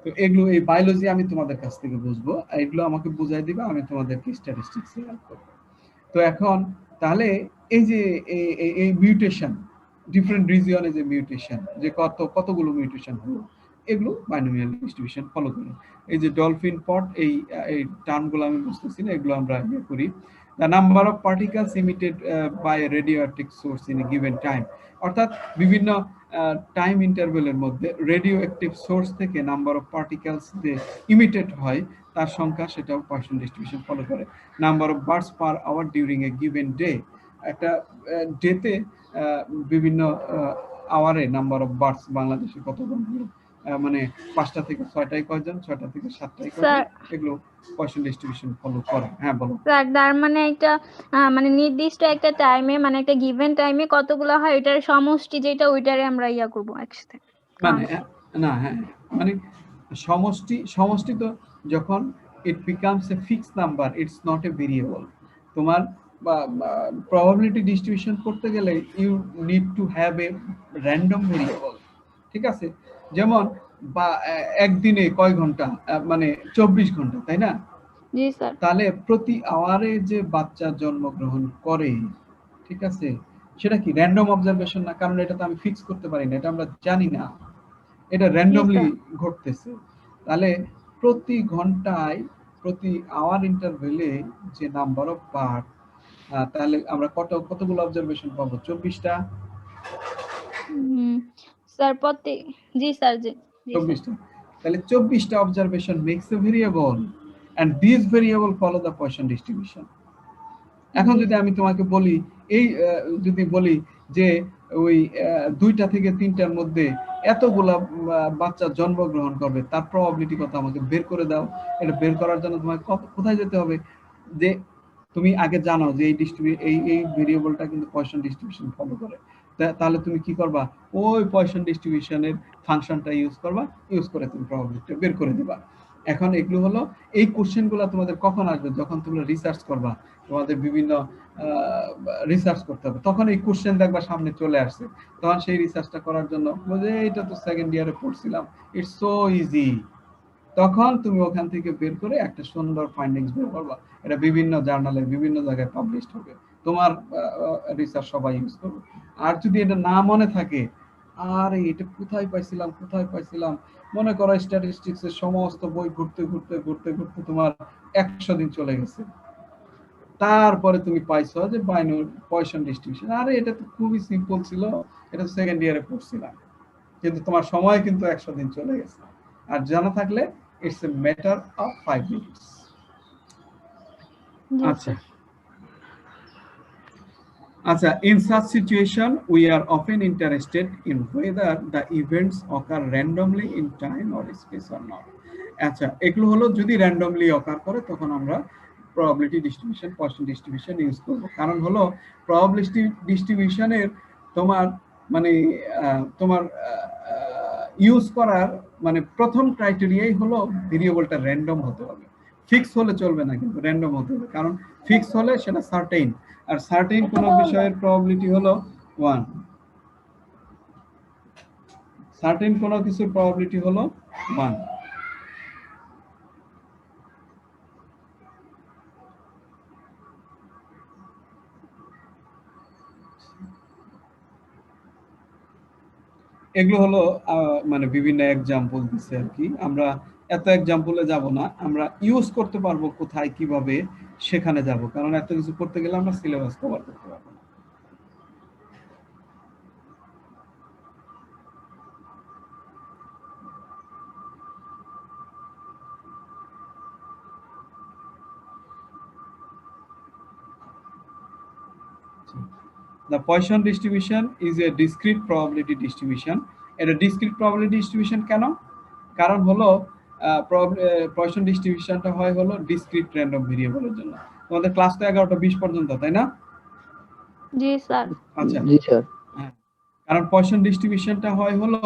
Speaker 1: তো এগুলো এই বায়োলজি আমি তোমাদের কাছ থেকে বুঝবো, এগুলো আমাকে বুঝাই দিবা, আমি তোমাদেরকে স্ট্যাটিস্টিক্স হেল্প করব। তো এখন তাহলে এই যে এই মিউটেশন, ডিফারেন্ট রিজিয়নে যে মিউটেশন, যে কতগুলো মিউটেশন হলো, এগুলো বাইনোমিয়াল ডিস্ট্রিবিউশন ফলো করে। এই যে ডলফিন পট, এই টার্মগুলো আমি বুঝতেছি না, এগুলো আমরা ইয়ে করি। The number of particles emitted by radioactive source in a given time, অর্থাৎ বিভিন্ন টাইম ইন্টারভেলের মধ্যে রেডিও অ্যাক্টিভ সোর্স থেকে নাম্বার অফ পার্টিকেলস যে ইমিটেড হয় তার সংখ্যা, সেটাও পয়সন ডিস্ট্রিবিউশন ফলো করে। Number of birds per hour during a given day, একটা ডেতে বিভিন্ন আওয়ারে নাম্বার অফ বার্ডস বাংলাদেশে কতজন হলো, মানে 5টা থেকে 6টায় কয়জন, 6টা থেকে 7টায় কয়জন,
Speaker 3: স্যার
Speaker 1: এগুলো পয়সন ডিস্ট্রিবিউশন ফলো করে। হ্যাঁ বলো।
Speaker 3: স্যার তার মানে একটা মানে নির্দিষ্ট একটা টাইমে, মানে একটা গিভেন টাইমে কতগুলো হয় এটার সমষ্টি যেটা, ওইটারে আমরা ইয়া করবো একসাথে।
Speaker 1: মানে না, হ্যাঁ, মানে সমষ্টি তো যখন it becomes a fixed number, it's not a variable. তোমার প্রবাবিলিটি ডিস্ট্রিবিউশন করতে গেলে you need to have a random variable, ঠিক আছে? যেমন বা একদিনে কয় ঘন্টা, মানে 24 ঘন্টা, তাই না?
Speaker 3: জি স্যার।
Speaker 1: তাহলে প্রতি আওয়ারে যে বাচ্চা জন্মগ্রহণ করে, ঠিক আছে, সেটা কি র্যান্ডম অবজারভেশন না? কারণ এটা তো আমি ফিক্স করতে পারি না, এটা আমরা জানি না, এটা র্যান্ডমলি ঘটতেছে। তাহলে প্রতি ঘন্টায়, প্রতি আওয়ার ইন্টারভেলে যে নাম্বার অফ বার্ড, তাহলে আমরা কতগুলো অবজারভেশন পাবো? 24টা।
Speaker 3: স্যার জি স্যার, জি
Speaker 1: 24টা। তাহলে 24টা observation makes a variable, and this variable follow the Poisson distribution. এখন যদি আমি তোমাকে বলি, এই যদি বলি যে ওই 2টা থেকে 3টার মধ্যে এতগুলা বাচ্চা জন্মগ্রহণ করবে, তার প্রবাবিলিটি কত আমাকে বের করে দাও। এটা বের করার জন্য তোমাকে কোথায় যেতে হবে? যে তুমি আগে জানো যে এই ভেরিয়েবলটা কিন্তু পয়সন ডিস্ট্রিবিউশন ফলো করে, তাহলে তুমি কি করবা? ওই পয়সন ডিস্ট্রিবিউশনের ফাংশনটা ইউজ করবা, ইউজ করে তুমি প্রবাবিলিটি বের করে দিবা। এখন এগুলো হলো, এই কোশ্চেনগুলো তোমাদের কখন আসবে? যখন তোমরা রিসার্চ করবা, তোমাদের বিভিন্ন রিসার্চ করতে হবে, তখন এই কোশ্চেন দেখবা সামনে চলে আসছে। তখন সেই রিসার্চটা করার জন্য যে এটা তো সেকেন্ড ইয়ারে পড়ছিলাম, ইটস সো ইজি, তখন তুমি ওখান থেকে বের করে একটা সুন্দর ফাইন্ডিংস বের করবা। এটা বিভিন্ন জার্নালে, বিভিন্ন জায়গায় পাবলিশড হবে, তোমার রিসার্চ সবাই ইউজ করবে। আর যদি এটা না মনে থাকে, আরে এটা কোথায় পাইছিলাম, মনে করো স্ট্যাটিস্টিক্স এর সমস্ত বই ঘুরতে ঘুরতে তোমার 100 দিন চলে গেছে, তারপরে তুমি পাইছো যে পয়সন ডিস্ট্রিবিউশন। আরে এটা তো খুবই সিম্পল ছিল, এটা সেকেন্ড ইয়ারে পড়ছিলাম, কিন্তু তোমার সময় কিন্তু 100 দিন চলে গেছে। আর জানা থাকলে it's a matter of 5 minutes. আচ্ছা, in such situation we are often interested in whether the events occur randomly in time or space or not. আচ্ছা, এগুলো হলো যদি randomly occur করে, তখন আমরা probability distribution, Poisson distribution use করব। কারণ হলো probability distribution-এর তোমার মানে তোমার ইউজ করার মানে প্রথম ক্রাইটেরিয়াই হলো ভেরিয়েবলটা র্যান্ডম হতে হবে। ফিক্স হলে চলবে না, কিন্তু র্যান্ডম হতে হবে। কারণ ফিক্স হলে সেটা সার্টেইন, আর সার্টেইন কোন বিষয়ের প্রবাবিলিটি হলো 1, সার্টেইন কোন কিছুর প্রবাবিলিটি হলো 1। এগুলো হলো মানে বিভিন্ন এক্সাম্পল দিচ্ছে আর কি। আমরা এত এক্সাম্পলে যাব না, আমরা ইউজ করতে পারবো কোথায় কিভাবে সেখানে যাব, কারণ এত কিছু করতে গেলে আমরা সিলেবাস কভার করতে পারবো না। The Poisson distribution is a discrete probability distribution. এটা discrete probability distribution কেন? কারণ হলো Poisson distributionটা হয় হলো discrete random variable এর জন্য। তোমাদের ক্লাস তো 11টা 20 পর্যন্ত, তাই না?
Speaker 3: জি স্যার।
Speaker 1: আচ্ছা,
Speaker 4: জি স্যার।
Speaker 1: হ্যাঁ, কারণ Poisson distributionটা হয় হলো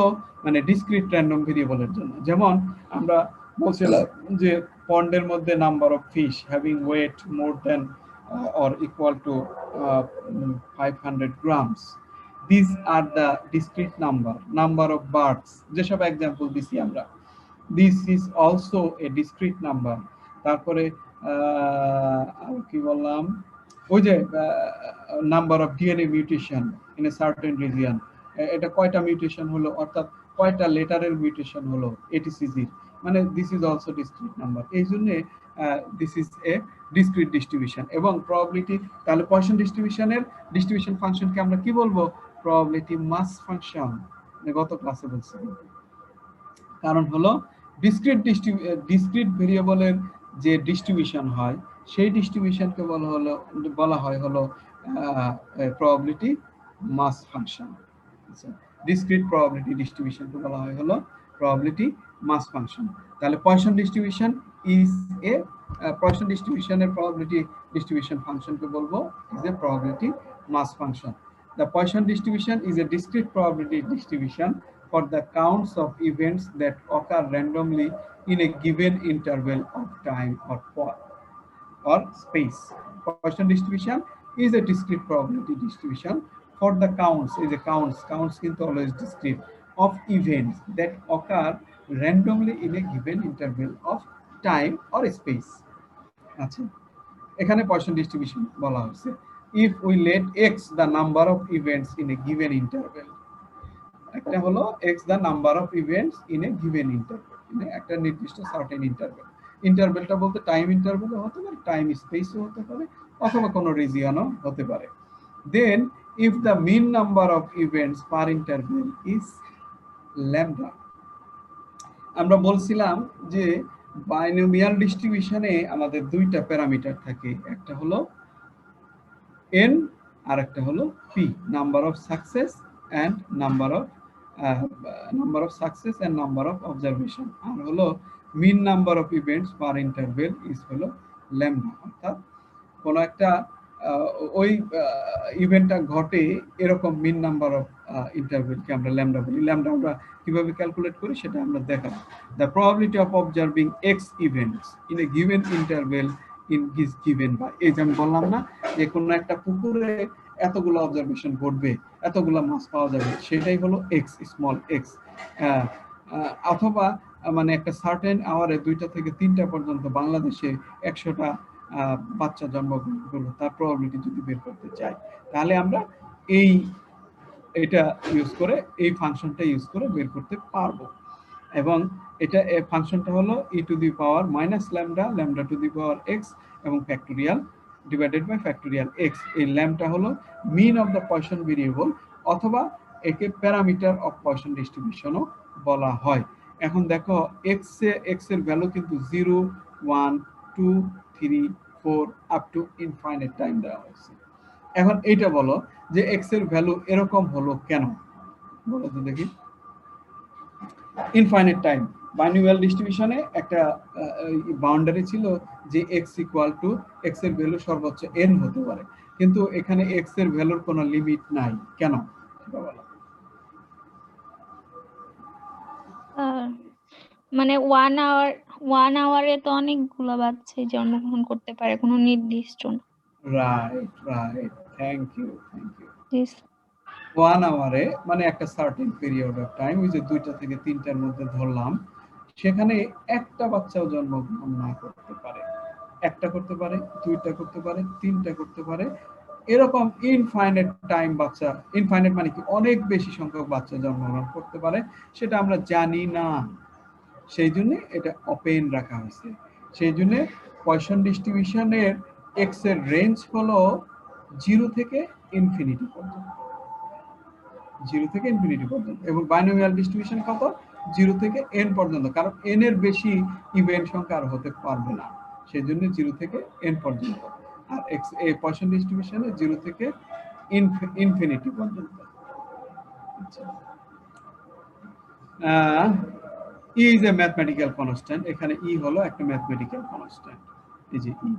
Speaker 1: মানে discrete random variable এর জন্য। যেমন আমরা বলছিলাম যে পন্ডের মধ্যে number of fish having weight more than or equal to 500 grams. These are the discrete number of birds, যেসব এক্সাম্পল দিছি আমরা। This is also a discrete number. তারপরে কি বললাম, ওই যে number of DNA mutation in a certain region, এটা কয়টা মিউটেশন হলো, অর্থাৎ কয়টা লেটারের মিউটেশন হলো এটিসিজি, মানে this is also discrete number. এই জন্য this is a discrete distribution. এবং প্রবাবিলিটি, তাহলে পয়সন ডিস্ট্রিবিউশনের ডিস্ট্রিবিউশন ফাংশনকে আমরা কি বলবো? Probability mass function. গত ক্লাসে বলছি, কারণ হলো ডিসক্রিট ভেরিয়েবলের যে ডিস্ট্রিবিউশন হয় সেই ডিস্ট্রিবিউশনকে বলা হয় হলো probability mass function. Discrete probability ডিস্ট্রিবিউশনকে বলা হয় হলো প্রবাবিলিটি মাস ফাংশন। তাহলে Poisson distribution is a Poisson ডিস্ট্রিবিউশনের প্রবাবিলিটি ডিস্ট্রিবিউশন ফাংশনকে বলবো is a probability mass function. The Poisson distribution is a discrete probability distribution for the counts of events that occur randomly in a given interval of time or space. Poisson distribution is a discrete probability distribution for the counts, is a counts কিন্তু always discrete, of events that occur randomly in a given interval of time or space. আচ্ছা, এখানে Poisson distribution বলা হয়েছে if we let x the number of events in a given interval, একটা হলো x the number of events in a given interval, মানে একটা নির্দিষ্ট certain interval. ইন্টারভ্যালটা বলতে টাইম ইন্টারভ্যালও হতে পারে, টাইম স্পেসও হতে পারে, অথবা কোনো রিজিয়নও হতে পারে। then if the mean number of events per interval is lambda, আমরা বলছিলাম যে বাইনোমিয়াল ডিস্ট্রিবিউশনে আমাদের দুইটা প্যারামিটার থাকে, একটা হলো n আর একটা হলো p, number of success and number of observation, আর হলো mean number of events per interval is হলো ল্যামডা। অর্থাৎ কোন একটা ওই ইভেন্টটা ঘটে এরকম মিন নাম্বার অফ ইন্টারভেলকে আমরা ল্যামডা বলি। ল্যামডা আমরা কিভাবে ক্যালকুলেট করি সেটা আমরা দেখাবো। The probability of observing x events in a given interval is given by, এই যে আমি বললাম না যে কোনো একটা পুকুরে এতগুলো অবজারভেশন ঘটবে, এতগুলো মাছ পাওয়া যাবে, সেটাই হলো এক্স, স্মল এক্স। অথবা মানে একটা সার্টেন আওয়ারে 2টা থেকে 3টা পর্যন্ত বাংলাদেশে 100টা বাচ্চা জন্মগ্রহণ করলো, তার প্রবাবিলিটি যদি বের করতে চাই তাহলে আমরা এটা ইউজ করে, এই ফাংশনটা ইউজ করে বের করতে পারবো। এবং এটা ফাংশনটা হলো e to the power minus lambda, lambda to the power x এবং factorial divided by factorial x। এই ল্যামডা হলো mean of the Poisson variable, অথবা একে প্যারামিটার অফ পয়সন ডিস্ট্রিবিউশনও বলা হয়। এখন দেখো x এর ভ্যালু কিন্তু 0, 1, 2, 3, 4 আপ টু ইনফাইনাইট টাইম দেওয়া হয়েছে। এখন এইটা বলো যে x এর ভ্যালু এরকম হলো কেন, বলো তো দেখি। ইনফাইনাইট টাইম বাইনোমিয়াল ডিস্ট্রিবিউশনে একটা বাউন্ডারি ছিল যে x ইকুয়াল টু x এর ভ্যালু সর্বোচ্চ n হতে পারে, কিন্তু এখানে x এর ভ্যালুর কোনো লিমিট নাই, কেন সেটা বলো।
Speaker 3: মানে 1 আওয়ারে তো অনেকগুলো বাচ্চা জন্মগ্রহণ করতে পারে, কোনো নির্দিষ্ট না।
Speaker 1: Right, thank you.
Speaker 3: 1
Speaker 1: আওয়ারে মানে একটা সার্টেন পিরিয়ড অফ টাইম, ওই যে 2টা থেকে 3টার মধ্যে ধরলাম, সেখানে একটা বাচ্চাও জন্মগ্রহণ না করতে পারে, একটা করতে পারে, 2টা করতে পারে, 3টা করতে পারে, এরকম ইনফাইনাইট টাইম বাচ্চা, ইনফাইনাইট মানে কি অনেক বেশি সংখ্যক বাচ্চা জন্মগ্রহণ করতে পারে, সেটা আমরা জানি না, সেই জন্য এটা ওপেন রাখা হয়েছে। সেই জন্য পয়সন ডিস্ট্রিবিউশনের x এর রেঞ্জ হলো 0 থেকে ইনফিনিটি পর্যন্ত, 0 থেকে ইনফিনিটি পর্যন্ত, এবং বাইনোমিয়াল ডিস্ট্রিবিউশন কত? 0 থেকে n পর্যন্ত, কারণ n এর বেশি ইভেন্ট সংখ্যা আর হতে পারবে না, সেই জন্য 0 থেকে n পর্যন্ত। আর x এই পয়সন ডিস্ট্রিবিউশনে 0 থেকে ইনফিনিটি পর্যন্ত। আচ্ছা, e is a mathematical constant, এখানে e হলো একটা ম্যাথমেটিক্যাল কনস্ট্যান্ট, এই যে e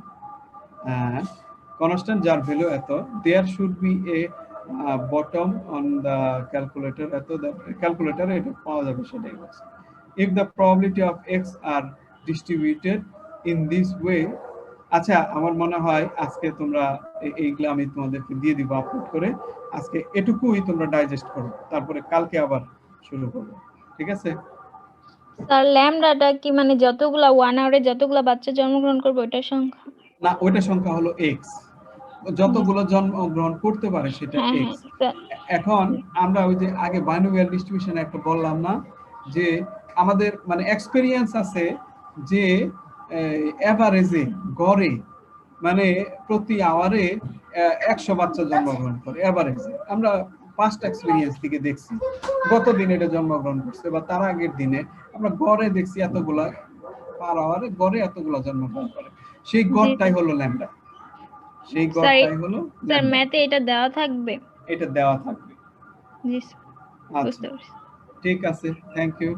Speaker 1: কনস্ট্যান্ট যার ভ্যালু এত, there should be a bottom on the calculator, এত ক্যালকুলেটরে এটা পাওয়া যাবে, সেটাই বলছে। if the probability of x are distributed in this way, আচ্ছা আমার মনে হয় আজকে তোমরা এইগুলো আমি তোমাদেরকে দিয়ে দিব আপলোড করে, আজকে এটুকুই তোমরা ডাইজেস্ট করো, তারপরে কালকে আবার শুরু করবো, ঠিক আছে?
Speaker 3: স্যার ল্যামডাটা কি মানে যতগুলা 1 আওয়ারে যতগুলা বাচ্চা জন্মগ্রহণ করবে ওইটার সংখ্যা?
Speaker 1: না, ওইটা সংখ্যা হলো x, যতগুলো জন্মগ্রহণ করতে পারে সেটা
Speaker 3: হ্যাঁ
Speaker 1: এক্স।
Speaker 3: হ্যাঁ
Speaker 1: এখন আমরা ওই যে আগে বাইনোমিয়াল ডিস্ট্রিবিউশন একটা বললাম না, যে আমাদের মানে এক্সপেরিয়েন্স আছে যে এভারেজে গড়ে মানে প্রতি আওয়ারে 100 বাচ্চা জন্মগ্রহণ করে এভারেজে। আমরা পাস্ট এক্সপেরিয়েন্স থেকে দেখছি, গত দিনে এটা জন্মগ্রহণ করছে বা তার আগের দিনে আমরা গড়ে দেখছি এতগুলা পার আওয়ারে গড়ে এতগুলা জন্মগ্রহণ করে, সেই গড়টাই হলো ল্যামডা, সেই গড়টাই হলো
Speaker 3: স্যার ম্যাথে এটা দেওয়া থাকবে?
Speaker 1: এটা দেওয়া থাকবে।
Speaker 3: জি
Speaker 1: আচ্ছা
Speaker 3: বুঝতে পারছি।
Speaker 1: ঠিক আছে, থ্যাংক ইউ।